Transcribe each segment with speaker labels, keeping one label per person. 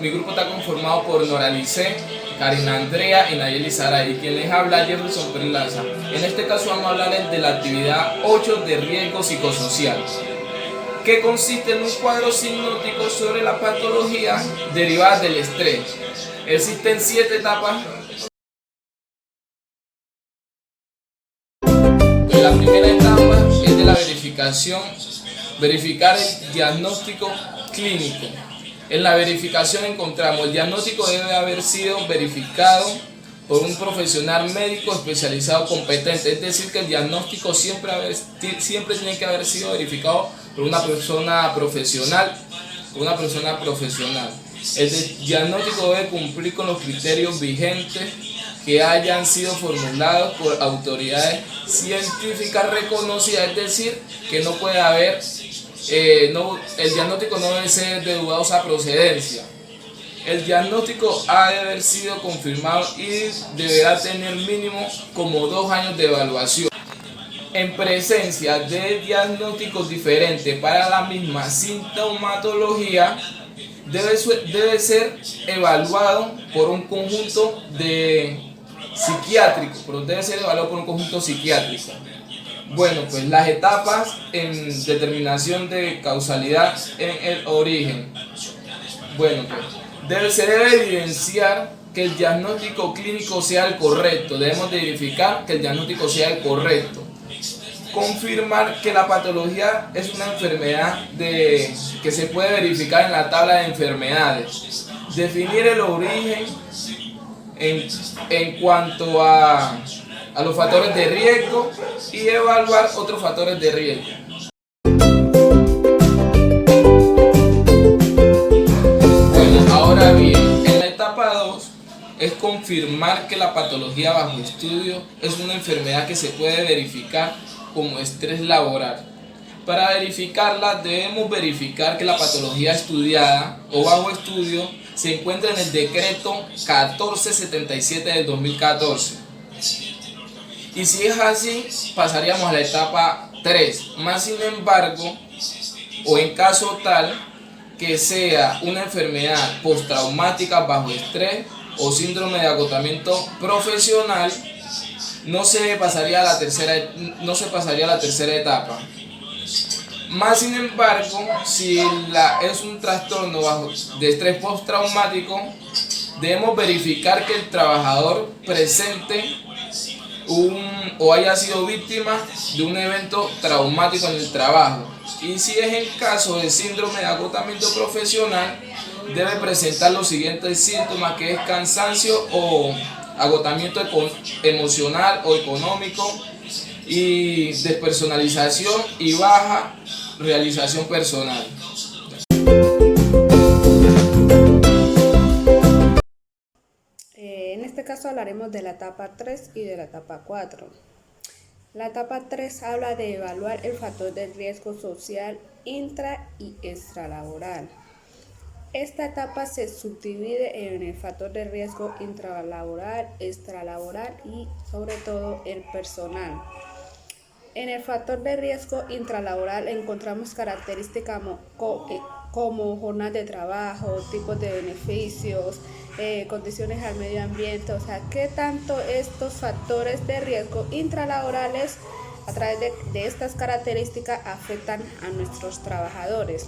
Speaker 1: Mi grupo está conformado por Noralice, Karina Andrea y Nayeli Saray, y quien les habla Jefferson Perlaza. En este caso vamos a hablarles de la actividad 8 de riesgo psicosocial, que consiste en un cuadro sinóptico sobre la patología derivada del estrés. Existen 7 etapas. La primera etapa es de la verificar el diagnóstico clínico. En la verificación encontramos el diagnóstico debe haber sido verificado por un profesional médico especializado competente, es decir, que el diagnóstico siempre tiene que haber sido verificado por una persona profesional. El diagnóstico debe cumplir con los criterios vigentes que hayan sido formulados por autoridades científicas reconocidas, es decir, que no puede haber, el diagnóstico no debe ser de dudosa procedencia. El diagnóstico ha de haber sido confirmado y deberá tener mínimo como 2 años de evaluación. En presencia de diagnósticos diferentes para la misma sintomatología, debe ser evaluado por un conjunto psiquiátrico. Bueno, pues las etapas en determinación de causalidad en el origen. Bueno, pues se debe evidenciar que el diagnóstico clínico sea el correcto. Debemos de verificar que el diagnóstico sea el correcto. Confirmar que la patología es una enfermedad que se puede verificar en la tabla de enfermedades. Definir el origen en cuanto a los factores de riesgo y evaluar otros factores de riesgo. Bueno, ahora bien, en la etapa 2 es confirmar que la patología bajo estudio es una enfermedad que se puede verificar como estrés laboral. Para verificarla debemos verificar que la patología estudiada o bajo estudio se encuentra en el decreto 1477 del 2014. Y si es así, pasaríamos a la etapa 3. Más sin embargo, o en caso tal que sea una enfermedad postraumática bajo estrés o síndrome de agotamiento profesional, no se pasaría a la tercera etapa. Más sin embargo, si es un trastorno de estrés postraumático, debemos verificar que el trabajador presente o haya sido víctima de un evento traumático en el trabajo. Y si es el caso de síndrome de agotamiento profesional, debe presentar los siguientes síntomas, que es cansancio o agotamiento emocional o económico, y despersonalización y baja realización personal.
Speaker 2: En este caso hablaremos de la etapa 3 y de la etapa 4. La etapa 3 habla de evaluar el factor de riesgo social intra y extralaboral. Esta etapa se subdivide en el factor de riesgo intralaboral, extralaboral y sobre todo el personal. En el factor de riesgo intralaboral encontramos características como jornadas de trabajo, tipos de beneficios, condiciones al medio ambiente, o sea, qué tanto estos factores de riesgo intralaborales a través de estas características afectan a nuestros trabajadores.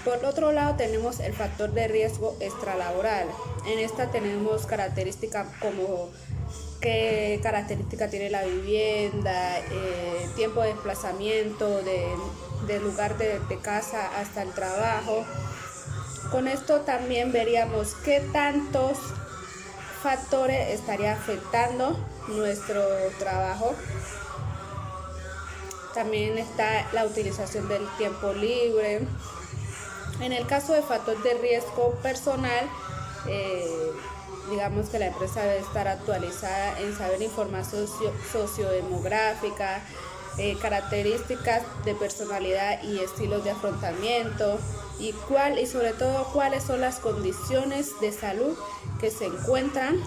Speaker 2: Por otro lado tenemos el factor de riesgo extralaboral. En esta tenemos características como qué característica tiene la vivienda, tiempo de desplazamiento del lugar de casa hasta el trabajo. Con esto también veríamos qué tantos factores estaría afectando nuestro trabajo. También está la utilización del tiempo libre. En el caso de factor de riesgo personal, digamos que la empresa debe estar actualizada en saber información sociodemográfica, características de personalidad y estilos de afrontamiento, y sobre todo cuáles son las condiciones de salud que se encuentran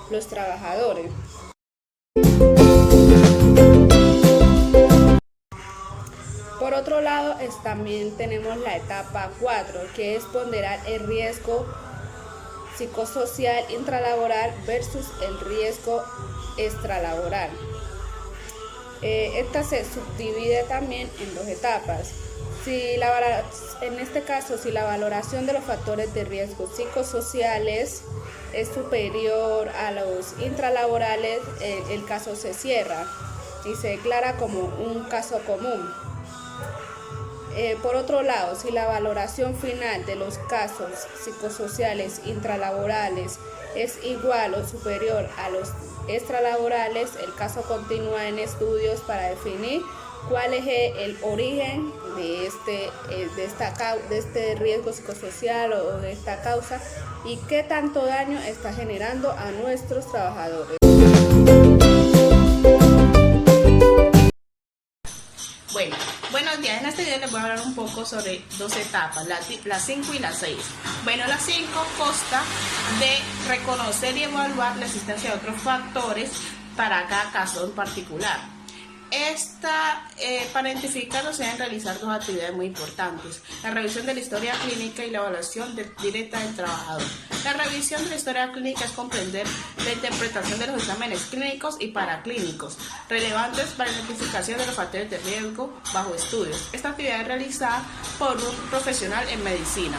Speaker 2: los trabajadores. Por otro lado, también tenemos la etapa 4, que es ponderar el riesgo psicosocial intralaboral versus el riesgo extralaboral. Esta se subdivide también en dos etapas. En este caso, si la valoración de los factores de riesgo psicosociales es superior a los intralaborales, el caso se cierra y se declara como un caso común. Por otro lado, si la valoración final de los casos psicosociales intralaborales es igual o superior a los extralaborales, el caso continúa en estudios para definir cuál es el origen de este riesgo psicosocial o de esta causa y qué tanto daño está generando a nuestros trabajadores.
Speaker 3: Bueno, buenos días. En este video les voy a hablar un poco sobre dos etapas, la 5 y la 6. Bueno, la 5 consta de reconocer y evaluar la existencia de otros factores para cada caso en particular. Para identificarlo se deben realizar dos actividades muy importantes: la revisión de la historia clínica y la evaluación directa del trabajador. La revisión de la historia clínica es comprender la interpretación de los exámenes clínicos y paraclínicos relevantes para la identificación de los factores de riesgo bajo estudios. Esta actividad es realizada por un profesional en medicina.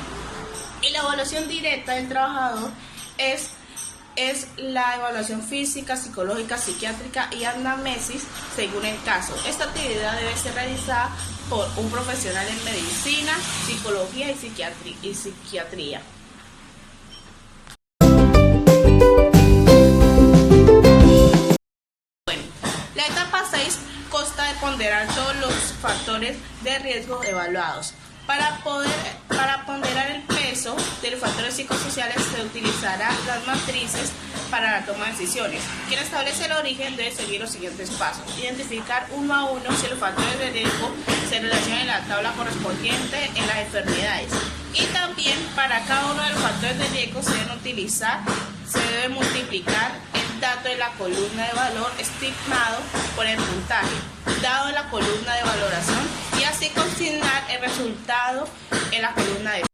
Speaker 3: Y la evaluación directa del trabajador es la evaluación física, psicológica, psiquiátrica y anamnesis según el caso. Esta actividad debe ser realizada por un profesional en medicina, psicología y psiquiatría. Bueno, la etapa 6 consta de ponderar todos los factores de riesgo evaluados. Para ponderar el peso de los factores psicosociales se utilizarán las matrices para la toma de decisiones. Quien establece el origen debe seguir los siguientes pasos: identificar uno a uno si los factores de riesgo se relacionan en la tabla correspondiente en las enfermedades. Y también para cada uno de los factores de riesgo se debe multiplicar el dato de la columna de valor estimado por el puntaje dado en la columna de valoración y así consignar el resultado en la columna de.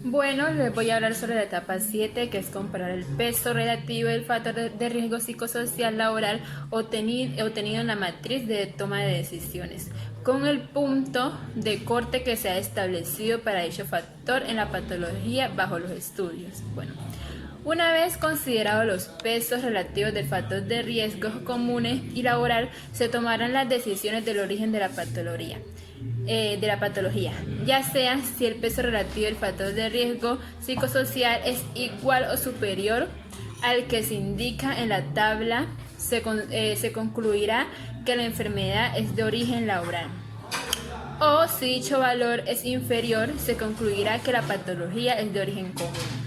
Speaker 4: Bueno, les voy a hablar sobre la etapa 7, que es comparar el peso relativo del factor de riesgo psicosocial laboral obtenido en la matriz de toma de decisiones, con el punto de corte que se ha establecido para dicho factor en la patología bajo los estudios. Bueno, una vez considerados los pesos relativos del factor de riesgos comunes y laboral, se tomarán las decisiones del origen de la patología, ya sea si el peso relativo del factor de riesgo psicosocial es igual o superior al que se indica en la tabla, se concluirá que la enfermedad es de origen laboral. O si dicho valor es inferior, se concluirá que la patología es de origen común.